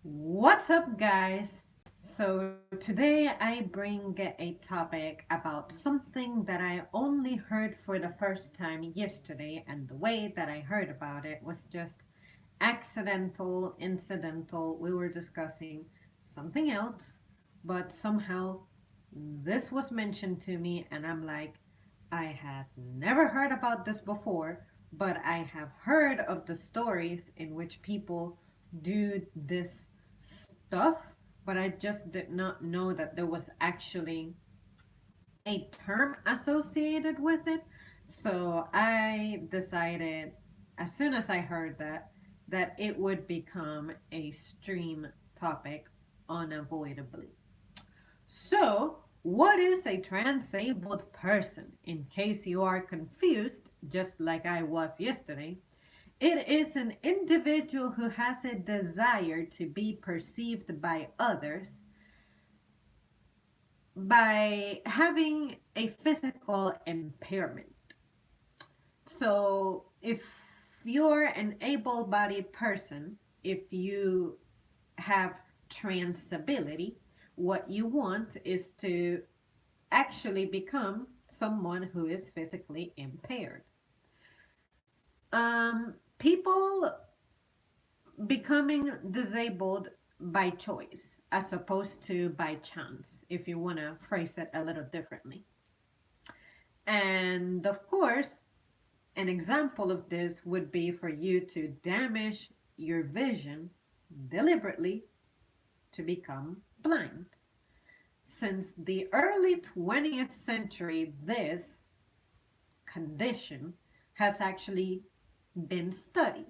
What's up, guys? So, today I bring a topic about something that I only heard for the first time yesterday, and the way that I heard about it was just accidental, incidental. We were discussing something else, but somehow this was mentioned to me, and I'm like, I had never heard about this before, but I have heard of the stories in which people do this stuff, but I just did not know that there was actually a term associated with it. So I decided, as soon as I heard that it would become a stream topic unavoidably. So, what is a transabled person? In case you are confused, just like I was yesterday, it is an individual who has a desire to be perceived by others by having a physical impairment. So, if you're an able bodied person, if you have transability, what you want is to actually become someone who is physically impaired. People becoming disabled by choice as opposed to by chance, if you want to phrase it a little differently. And of course, an example of this would be for you to damage your vision deliberately to become blind. Since the early 20th century, this condition has actually been studied.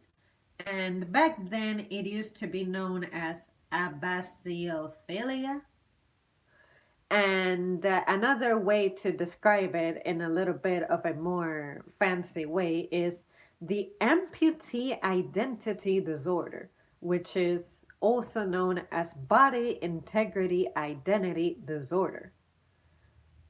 And back then, it used to be known as abasiophobia. And another way to describe it in a little bit of a more fancy way is the amputee identity disorder, which is also known as body integrity identity disorder.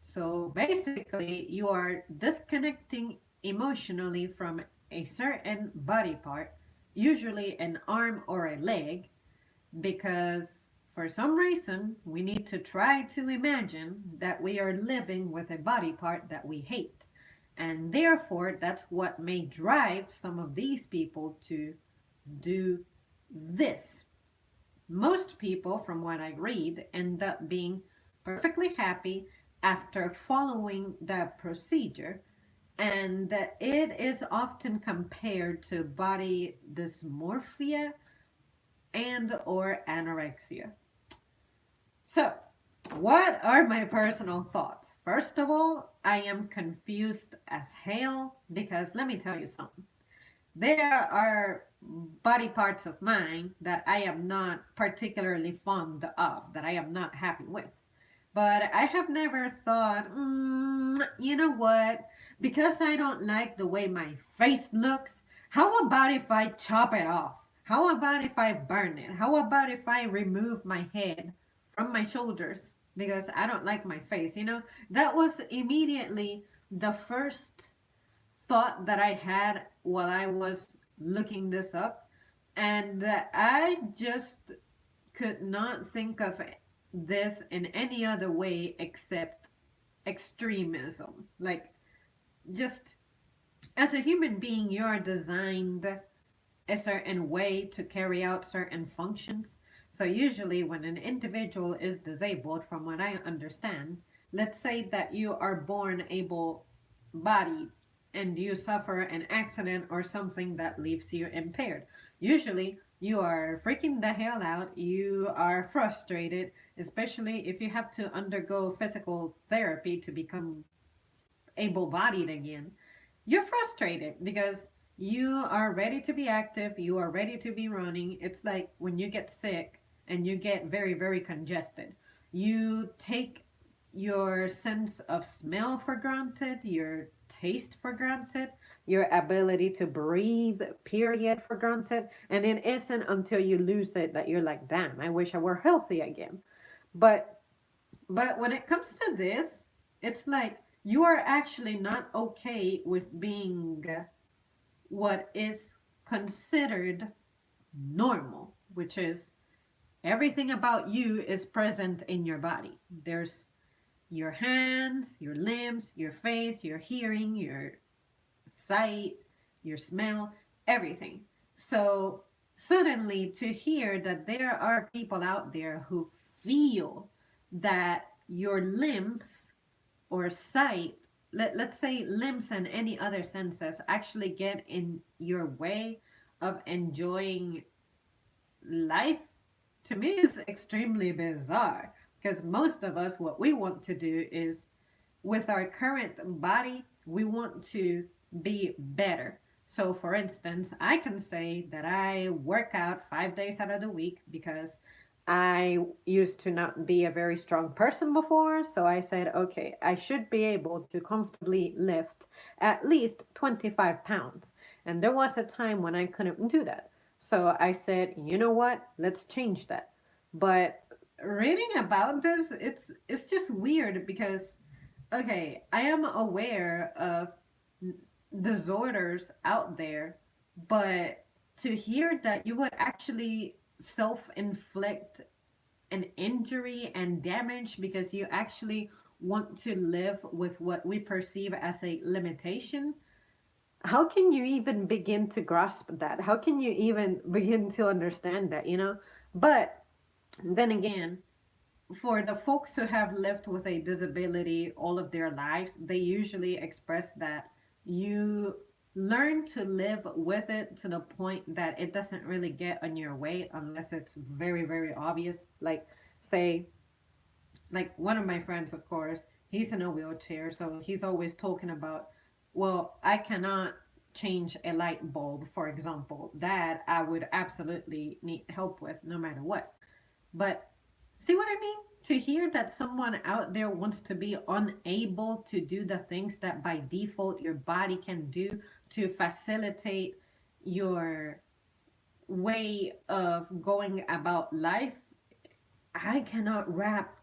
So basically, you are disconnecting emotionally from a certain body part, usually an arm or a leg, because for some reason we need to try to imagine that we are living with a body part that we hate. And therefore, that's what may drive some of these people to do this. Most people, from what I read, end up being perfectly happy after following the procedure, and it is often compared to body dysmorphia and or anorexia. So, what are my personal thoughts? First of all, I am confused as hell because let me tell you something. There are body parts of mine that I am not particularly fond of, that I am not happy with. But I have never thought, you know what? Because I don't like the way my face looks, how about if I chop it off? How about if I burn it? How about if I remove my head from my shoulders because I don't like my face? That was immediately the first thought that I had while I was looking this up. And I just could not think of this in any other way except extremism. Like, just as a human being, you are designed a certain way to carry out certain functions. So, usually, when an individual is disabled, from what I understand, let's say that you are born able bodied and you suffer an accident or something that leaves you impaired. Usually, you are freaking the hell out. You are frustrated, especially if you have to undergo physical therapy to become able bodied again. You're frustrated because you are ready to be active, you are ready to be running. It's like when you get sick and you get very, very congested. You take your sense of smell for granted, your taste for granted, your ability to breathe, period, for granted. And it isn't until you lose it that you're like, damn, I wish I were healthy again. But but when it comes to this, it's like you are actually not okay with being what is considered normal, which is Everything about you is present in your body. There's your hands, your limbs, your face, your hearing, your sight, your smell, everything. So suddenly to hear that there are people out there who feel that your limbs or sight, let's say limbs and any other senses, actually get in your way of enjoying life, to me is extremely bizarre, because most of us, what we want to do is, with our current body, we want to be better. So, for instance, I can say that I work out 5 days out of the week because I used to not be a very strong person before. So I said, okay, I should be able to comfortably lift at least 25 pounds. And there was a time when I couldn't do that. So I said, you know what? Let's change that. But reading about this, it's just weird because okay, I am aware of disorders out there, but to hear that you would actually self inflict an injury and damage because you actually want to live with what we perceive as a limitation, how can you even begin to grasp that? How can you even begin to understand that, you know? But then again, for the folks who have lived with a disability all of their lives, they usually express that you learn to live with it to the point that it doesn't really get on your way unless it's very, very obvious. Like, say, like one of my friends, of course, he's in a wheelchair, so he's always talking about, well, I cannot change a light bulb, for example, that I would absolutely need help with no matter what. But see what I mean? To hear that someone out there wants to be unable to do the things that by default your body can do to facilitate your way of going about life, I cannot wrap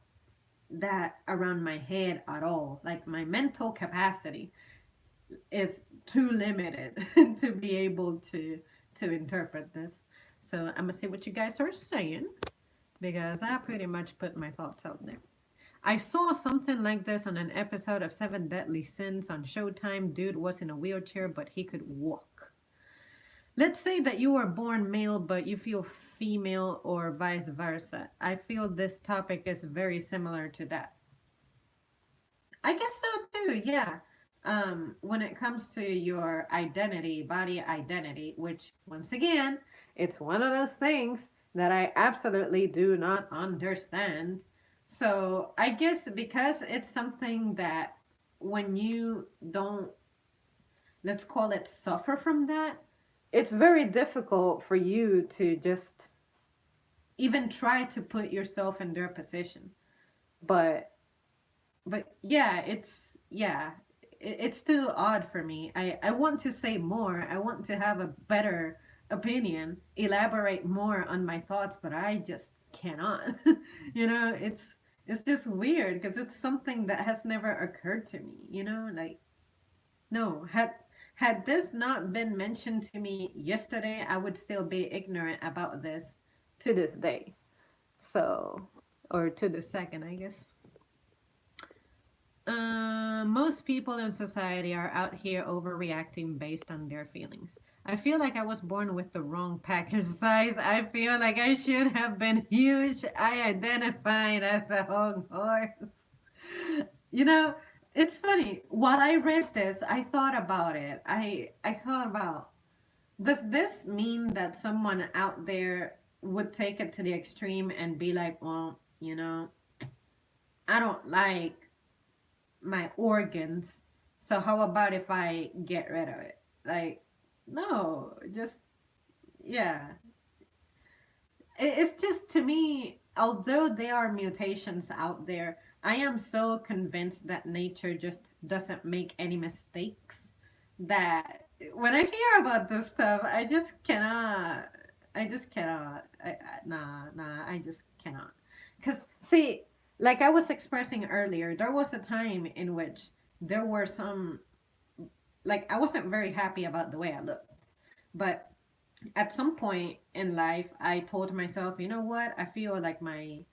that around my head at all. Like my mental capacity is too limited to be able to interpret this. So I'm gonna see what you guys are saying because I pretty much put my thoughts out there. I saw something like this on an episode of Seven Deadly Sins on Showtime. Dude was in a wheelchair, but he could walk. Let's say that you were born male, but you feel female, or vice versa. I feel this topic is very similar to that. I guess so too, yeah. When it comes to your identity, body identity, which once again, it's one of those things that I absolutely do not understand. So I guess because it's something that when you don't, let's call it, suffer from that, it's very difficult for you to just even try to put yourself in their position. But yeah, it's too odd for me. I want to say more. I want to have a better opinion, elaborate more on my thoughts, but I just cannot. you know, it's just weird because it's something that has never occurred to me, you know? Like no, had this not been mentioned to me yesterday, I would still be ignorant about this to this day. So, or to the second, I guess. Most people in society are out here overreacting based on their feelings. I feel like I was born with the wrong package size. I feel like I should have been huge. I identified as a hog horse. You know, it's funny. While I read this, I thought about it. I thought about, does this mean that someone out there would take it to the extreme and be like, well, you know, I don't like my organs. So how about if I get rid of it? Like, no, just yeah. It's just to me, although there are mutations out there, I am so convinced that nature just doesn't make any mistakes that when I hear about this stuff, I just cannot. I just cannot. Nah, I just cannot. Because, see, like I was expressing earlier, there was a time in which there were some, like, I wasn't very happy about the way I looked. But At some point in life, I told myself, you know what? I feel like my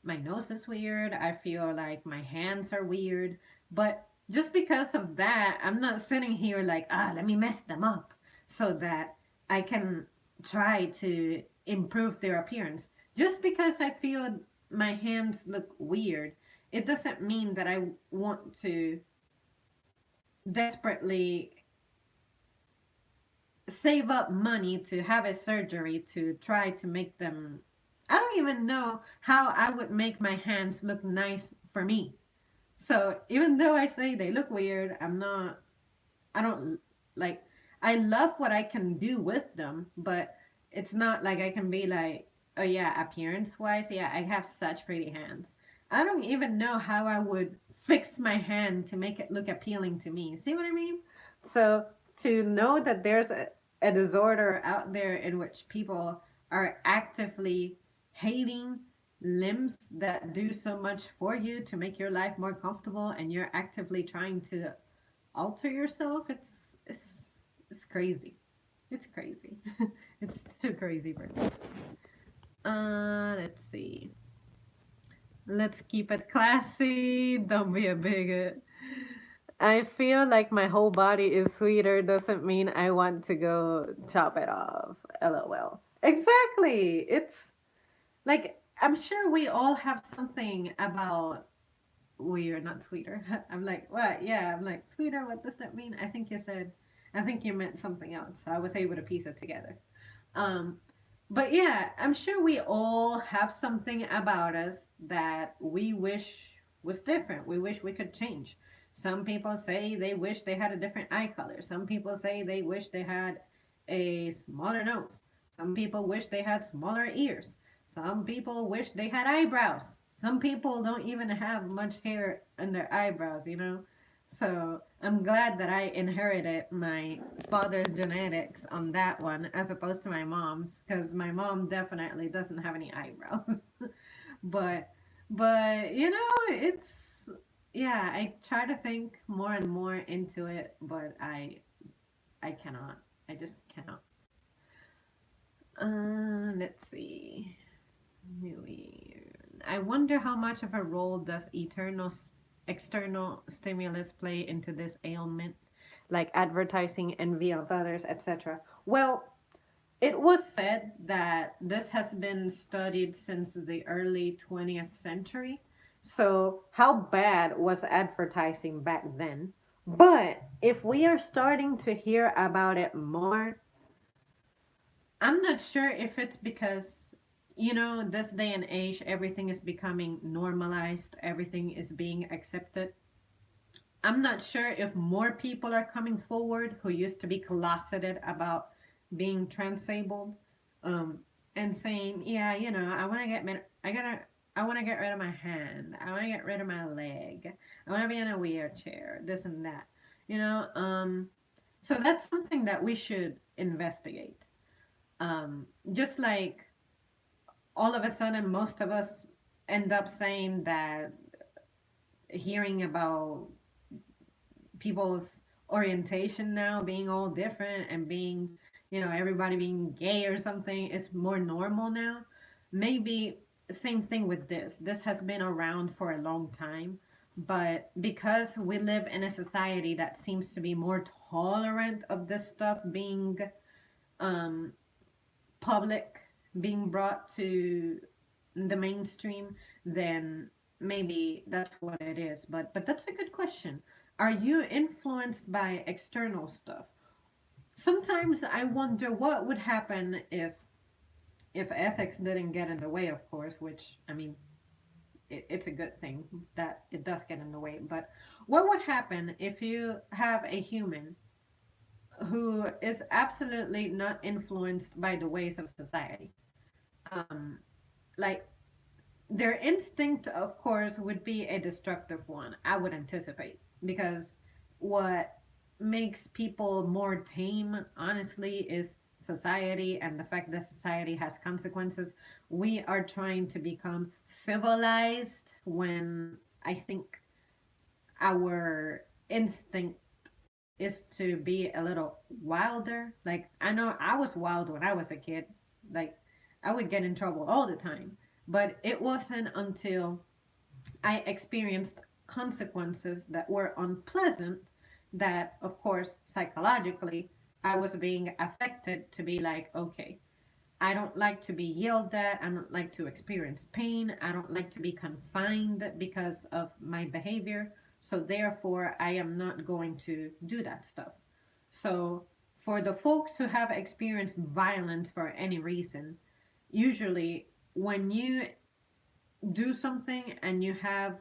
nose is weird. I feel like my hands are weird. But just because of that, I'm not sitting here like, let me mess them up so that I can try to improve their appearance. Just because I feel my hands look weird, it doesn't mean that I want to desperately save up money to have a surgery to try to make them. I don't even know how I would make my hands look nice for me. So even though I say they look weird, I don't like, I love what I can do with them, but it's not like I can be like, oh yeah, appearance wise, yeah, I have such pretty hands. I don't even know how I would fix my hand to make it look appealing to me. See what I mean? So to know that there's a disorder out there in which people are actively hating limbs that do so much for you to make your life more comfortable, and you're actively trying to alter yourself, it's crazy. It's crazy. It's too crazy for me. Let's see. Let's keep it classy. Don't be a bigot. I feel like my whole body is sweeter doesn't mean I want to go chop it off. LOL. Exactly. It's like I'm sure we all have something about we are not sweeter. I'm like, what? Yeah, I'm like, sweeter? What does that mean? I think you meant something else. I was able to piece it together. Um, but yeah, I'm sure we all have something about us that we wish was different. We wish we could change. Some people say they wish they had a different eye color. Some people say they wish they had a smaller nose. Some people wish they had smaller ears. Some people wish they had eyebrows. Some people don't even have much hair on their eyebrows, you know? So I'm glad that I inherited my father's genetics on that one as opposed to my mom's, because my mom definitely doesn't have any eyebrows. but but it's, yeah, I try to think more and more into it, but I cannot. I just cannot. Let's see. New Year. I wonder how much of a role does external stimulus play into this ailment, like advertising, envy of others, etc. Well, it was said that this has been studied since the early 20th century. So, how bad was advertising back then? But if we are starting to hear about it more, I'm not sure if it's because, this day and age, everything is becoming normalized, everything is being accepted. I'm not sure if more people are coming forward who used to be closeted about being transabled, um, and saying, yeah, I want to I want to get rid of my hand. I want to get rid of my leg. I want to be in a wheelchair. This and that. You know, so that's something that we should investigate. Just like all of a sudden, most of us end up saying that hearing about people's orientation now being all different and being, everybody being gay or something is more normal now. Maybe same thing with this. This has been around for a long time, but because we live in a society that seems to be more tolerant of this stuff being um, public, being brought to the mainstream, then maybe that's what it is. But that's a good question. Are you influenced by external stuff? Sometimes I wonder what would happen if ethics didn't get in the way, of course, which I mean it's a good thing that it does get in the way. But what would happen if you have a human who is absolutely not influenced by the ways of society? Um, like their instinct, of course, would be a destructive one, I would anticipate. Because what makes people more tame, honestly, is society and the fact that society has consequences. We are trying to become civilized when I think our instinct is to be a little wilder. Like, I know I was wild when I was a kid. Like, I would get in trouble all the time. But it wasn't until I experienced consequences that were unpleasant that, of course, psychologically, I was being affected to be like, okay, I don't like to be yelled at. I don't like to experience pain. I don't like to be confined because of my behavior. So, therefore, I am not going to do that stuff. So, for the folks who have experienced violence for any reason, usually when you do something and you have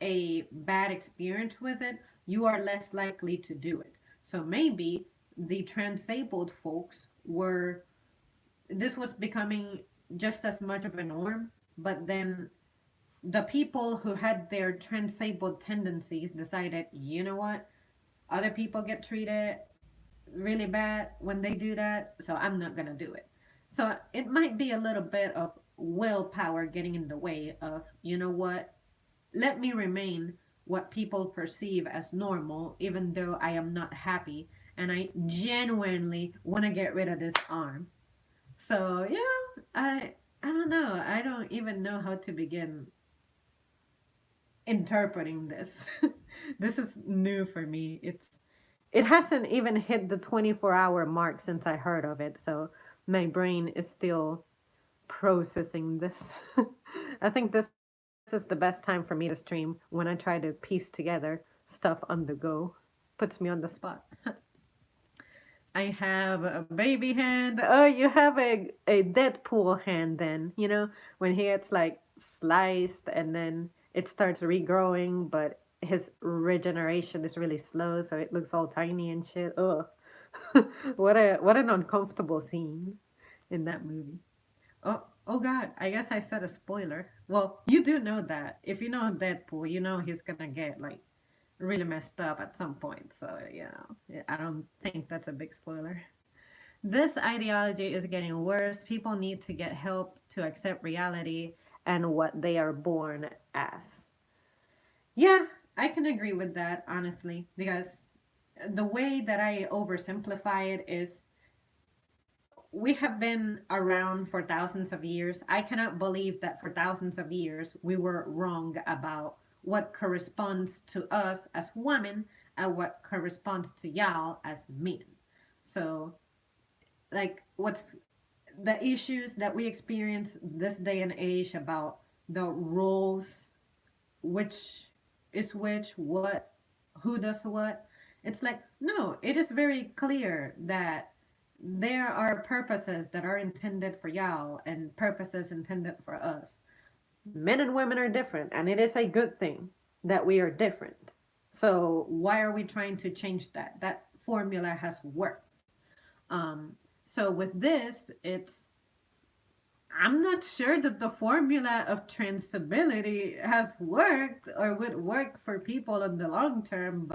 a bad experience with it, you are less likely to do it. So, maybe the transabled folks were this was becoming just as much of a norm, but then the people who had their transabled tendencies decided, you know what, other people get treated really bad when they do that, so I'm not gonna do it. So it might be a little bit of willpower getting in the way of, you know what, let me remain what people perceive as normal, even though I am not happy and I genuinely want to get rid of this arm. So yeah, I don't know. I don't even know how to begin interpreting this. This is new for me. It hasn't even hit the 24-hour mark since I heard of it, so my brain is still processing this. I think this is the best time for me to stream when I try to piece together stuff on the go. Puts me on the spot. I have a baby hand. Oh, you have a Deadpool hand then, when he gets like sliced and then it starts regrowing, but his regeneration is really slow, so it looks all tiny and shit. Ugh. What an uncomfortable scene in that movie. Oh God, I guess I said a spoiler. Well, you do know that. If you know Deadpool, you know he's gonna get like really messed up at some point. So, I don't think that's a big spoiler. This ideology is getting worse. People need to get help to accept reality and what they are born as. Yeah, I can agree with that, honestly, because the way that I oversimplify it is we have been around for thousands of years. I cannot believe that for thousands of years we were wrong about what corresponds to us as women and what corresponds to y'all as men. So, like, what's the issues that we experience this day and age about the roles, which is which, what, who does what? It's like, no, it is very clear that there are purposes that are intended for y'all and purposes intended for us. Men and women are different, and it is a good thing that we are different. So why are we trying to change that? That formula has worked. So with this, I'm not sure that the formula of transability has worked or would work for people in the long term,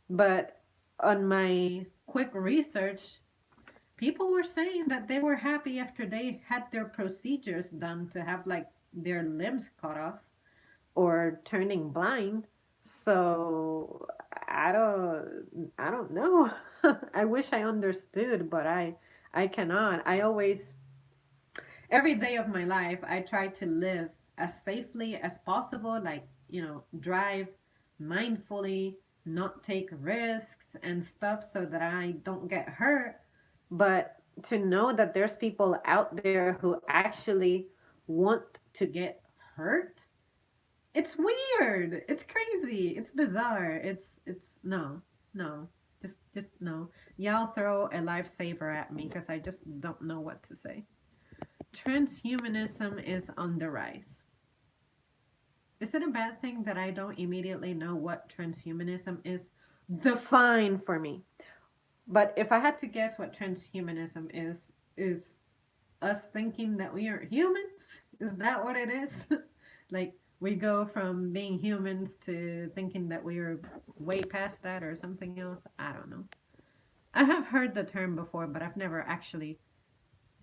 but on my quick research, people were saying that they were happy after they had their procedures done to have like their limbs cut off or turning blind. So I don't know. I wish I understood, but I cannot. I always every day of my life I try to live as safely as possible, like, drive mindfully, not take risks and stuff so that I don't get hurt. But to know that there's people out there who actually want to get hurt, it's weird. It's crazy. It's bizarre. It's no, no. Just no. Y'all throw a lifesaver at me because I just don't know what to say. Transhumanism is on the rise. Is it a bad thing that I don't immediately know what transhumanism is? Define for me. But if I had to guess what transhumanism is us thinking that we aren't humans? Is that what it is? Like, we go from being humans to thinking that we are way past that or something else? I don't know. I have heard the term before, but I've never actually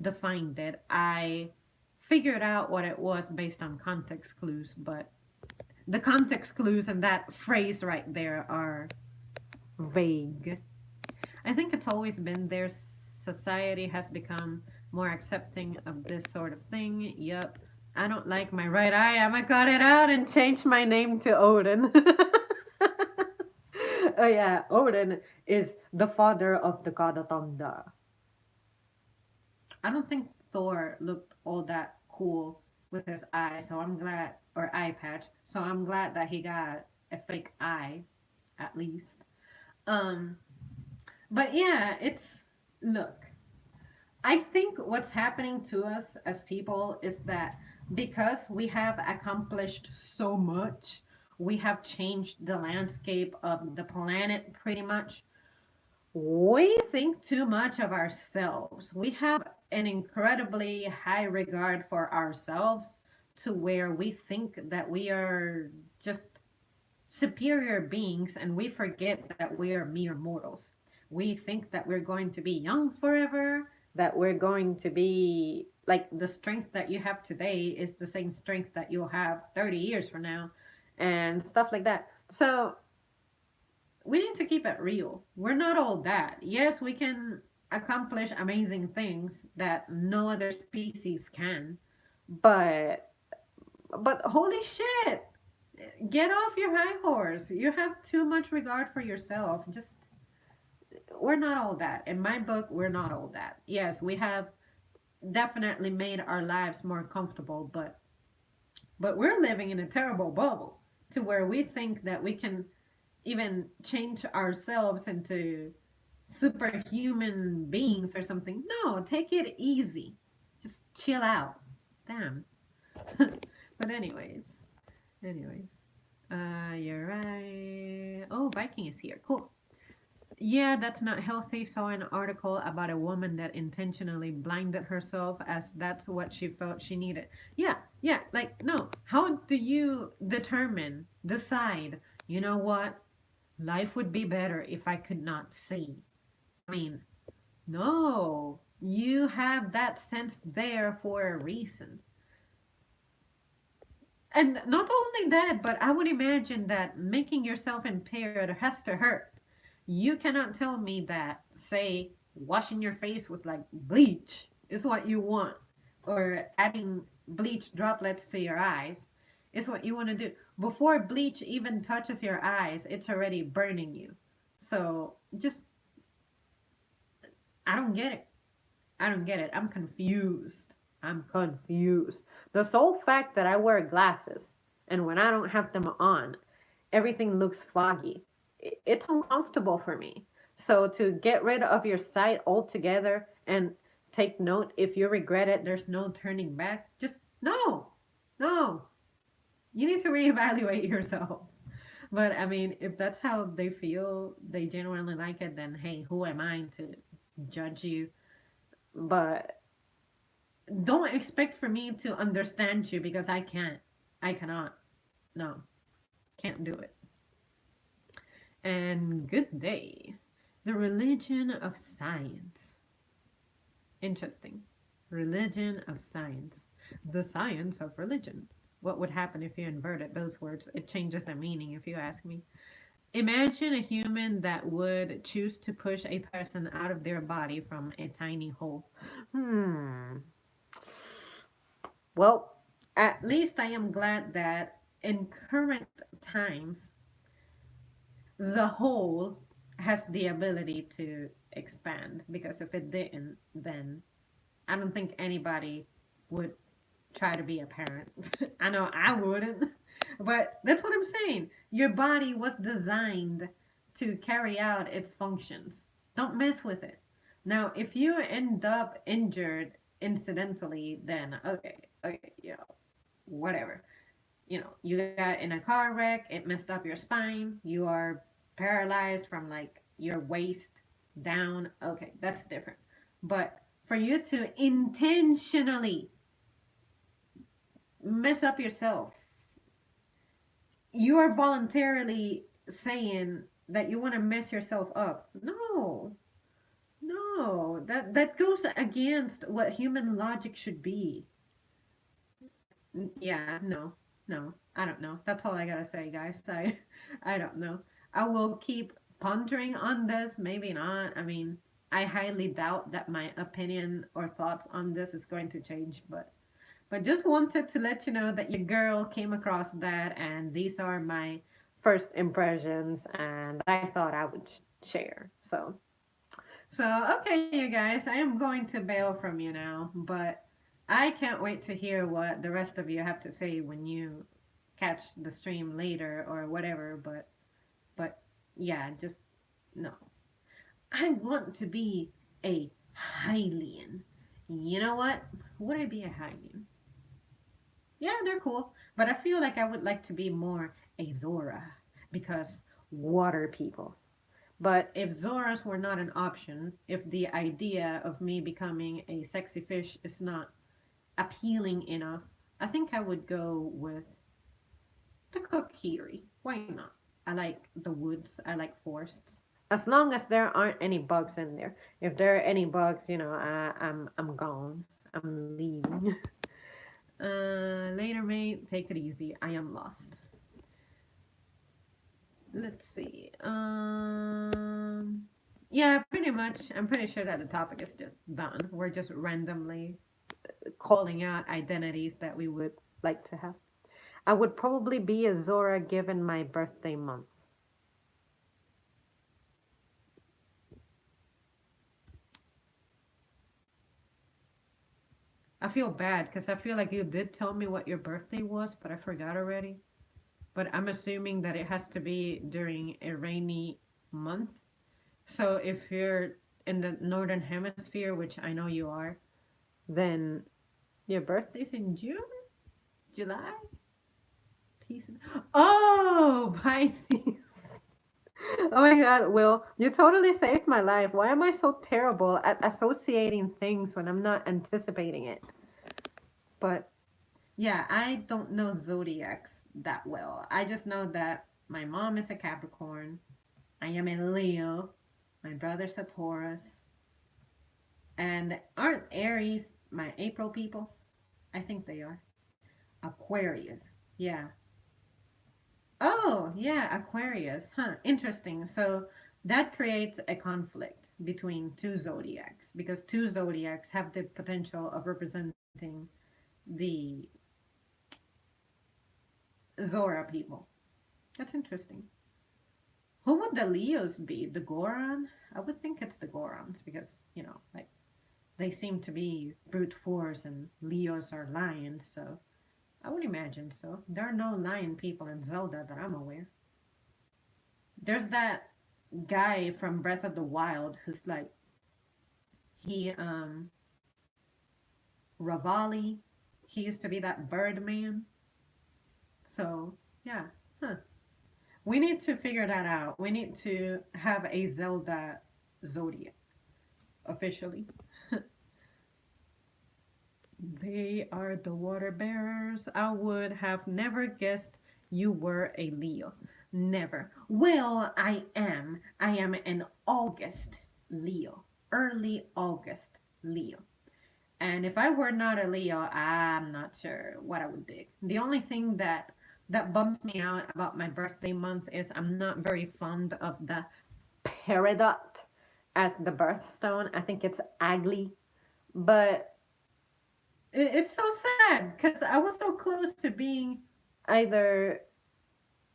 defined it. I figured out what it was based on context clues, but the context clues and that phrase right there are vague. I think it's always been there. Society has become more accepting of this sort of thing. Yup. I don't like my right eye. I'm gonna cut it out and change my name to Odin. Oh yeah, Odin is the father of the god of thunder. I don't think Thor looked all that cool with his eye, so I'm glad, or eye patch. So I'm glad that he got a fake eye, at least. Um, but yeah, it's look. I think what's happening to us as people is that because we have accomplished so much, we have changed the landscape of the planet pretty much. We think too much of ourselves. We have an incredibly high regard for ourselves to where we think that we are just superior beings and we forget that we are mere mortals. We think that we're going to be young forever, that we're going to be like the strength that you have today is the same strength that you'll have 30 years from now, and stuff like that. So we need to keep it real. We're not all that. Yes, we can accomplish amazing things that no other species can, but holy shit, get off your high horse. You have too much regard for yourself. Just we're not all that. In my book, we're not all that. Yes, we have definitely made our lives more comfortable, but we're living in a terrible bubble to where we think that we can even change ourselves into superhuman beings or something. No, take it easy. Just chill out. Damn. But anyways. You're right. Oh, Viking is here. Cool. Yeah, that's not healthy. Saw an article about a woman that intentionally blinded herself as that's what she felt she needed. Yeah, yeah, like, no. How do you decide, you know what? Life would be better if I could not see. I mean, no. You have that sense there for a reason. And not only that, but I would imagine that making yourself impaired has to hurt. You cannot tell me that, say, washing your face with like bleach is what you want, or adding bleach droplets to your eyes is what you want to do. Before bleach even touches your eyes, it's already burning you. So just, I don't get it. I don't get it. I'm confused. I'm confused. The sole fact that I wear glasses and when I don't have them on, everything looks foggy. It's uncomfortable for me. So to get rid of your sight altogether and take note, if you regret it, there's no turning back. Just no, no. You need to reevaluate yourself. But I mean, if that's how they feel, they genuinely like it, then hey, who am I to judge you? But don't expect for me to understand you because I can't. I cannot. No, can't do it. And good day. The religion of science. Interesting. Religion of science. The science of religion. What would happen if you inverted those words? It changes the meaning, if you ask me. Imagine a human that would choose to push a person out of their body from a tiny hole. Hmm. Well, at least I am glad that in current times, the hole has the ability to expand. Because if it didn't, then I don't think anybody would try to be a parent. I know I wouldn't. But that's what I'm saying. Your body was designed to carry out its functions. Don't mess with it. Now, if you end up injured incidentally, then okay, whatever. You got in a car wreck, it messed up your spine, you are paralyzed from like your waist down. Okay, that's different. But for you to intentionally mess up yourself, you are voluntarily saying that you want to mess yourself up. No, no, that goes against what human logic should be. Yeah, no, I don't know. That's all I gotta say, guys. I don't know. I will keep pondering on this. Maybe not. I mean, I highly doubt that my opinion or thoughts on this is going to change, but just wanted to let you know that your girl came across that, and these are my first impressions, and I thought I would share. So okay, you guys, I am going to bail from you now, but I can't wait to hear what the rest of you have to say when you catch the stream later or whatever. But yeah, just no. I want to be a Hylian. You know what? Would I be a Hylian? Yeah, they're cool. But I feel like I would like to be more a Zora because water people. But if Zoras were not an option, if the idea of me becoming a sexy fish is not appealing enough, I think I would go with the Kokiri. Why not? I like the woods, I like forests. As long as there aren't any bugs in there. If there are any bugs, I'm gone. I'm leaving. Later, mate. Take it easy. I am lost. Let's see. Yeah, pretty much. I'm pretty sure that the topic is just done. We're just randomly calling out identities that we would like to have. I would probably be a Zora given my birthday month. I feel bad because I feel like you did tell me what your birthday was, but I forgot already. But I'm assuming that it has to be during a rainy month. So if you're in the northern hemisphere, which I know you are, then your birthday's in June? July? Pieces. Oh, Pisces. Oh my god, Will, you totally saved my life. Why am I so terrible at associating things when I'm not anticipating it? But yeah, I don't know zodiacs that well. I just know that my mom is a Capricorn. I am a Leo. My brother's a Taurus. And aren't Aries my April people? I think they are. Aquarius. Yeah. Oh, yeah, Aquarius. Huh, interesting. So that creates a conflict between two zodiacs because two zodiacs have the potential of representing the Zora people. That's interesting. Who would the Leos be? The Goron? I would think it's the Gorons because, like they seem to be brute force and Leos are lions, so I would imagine so. There are no lion people in Zelda that I'm aware. There's that guy from Breath of the Wild who's like he Ravali. He used to be that bird man. So yeah. Huh. We need to figure that out. We need to have a Zelda Zodiac officially. They are the water bearers. I would have never guessed you were a Leo. Never. Well, I am. I am an August Leo. Early August Leo. And if I were not a Leo, I'm not sure what I would do. The only thing that bums me out about my birthday month is I'm not very fond of the peridot as the birthstone. I think it's ugly, but it's so sad because I was so close to being either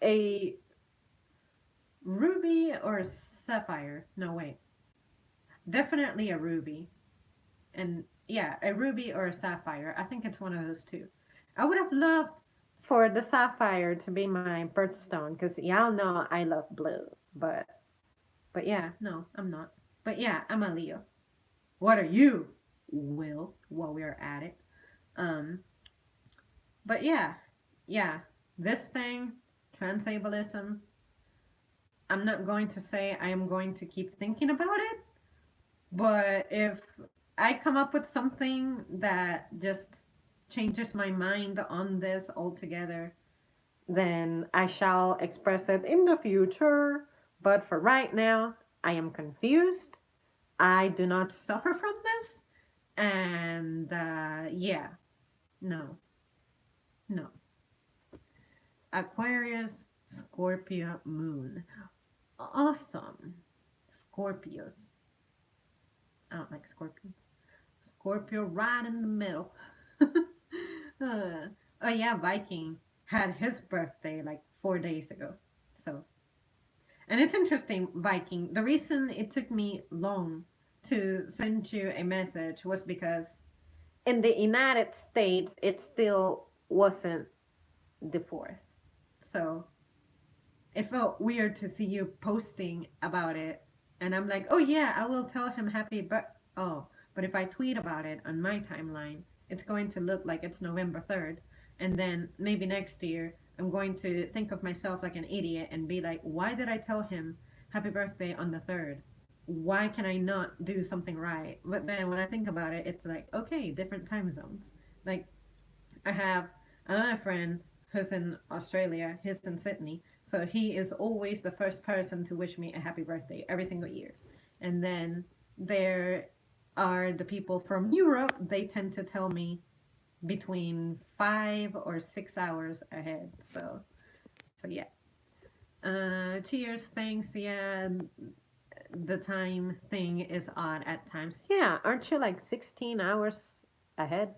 a ruby or a sapphire. No, wait. Definitely a ruby. And yeah, a ruby or a sapphire. I think it's one of those two. I would have loved for the sapphire to be my birthstone because y'all know I love blue. But yeah, no, I'm not. But yeah, I'm a Leo. What are you, Will? While we're at it. Um, but yeah, this thing, transableism. I'm not going to say I am going to keep thinking about it, but if I come up with something that just changes my mind on this altogether, then I shall express it in the future. But for right now, I am confused. I do not suffer from this. And yeah, no, no. Aquarius, Scorpio, Moon. Awesome. Scorpios. I don't like scorpions. Scorpio right in the middle. Oh yeah, Viking had his birthday like 4 days ago. So, and it's interesting, Viking. The reason it took me long to send you a message was because in the United States, it still wasn't the fourth. So it felt weird to see you posting about it. And I'm like, oh yeah, I will tell him happy but oh, but if I tweet about it on my timeline, it's going to look like it's November 3rd. And then maybe next year I'm going to think of myself like an idiot and be like, why did I tell him happy birthday on the 3rd? Why can I not do something right? But then when I think about it, it's like, okay, different time zones. Like I have another friend who's in Australia, he's in Sydney, so he is always the first person to wish me a happy birthday every single year. And then there are the people from Europe, they tend to tell me between 5 or 6 hours ahead. So yeah. Cheers, thanks. Yeah, the time thing is odd at times. Yeah, aren't you like 16 hours ahead?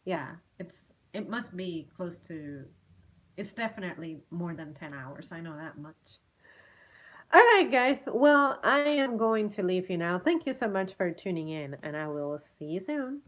Yeah, it must be close to it's definitely more than 10 hours. I know that much. All right, guys. Well, I am going to leave you now. Thank you so much for tuning in, and I will see you soon.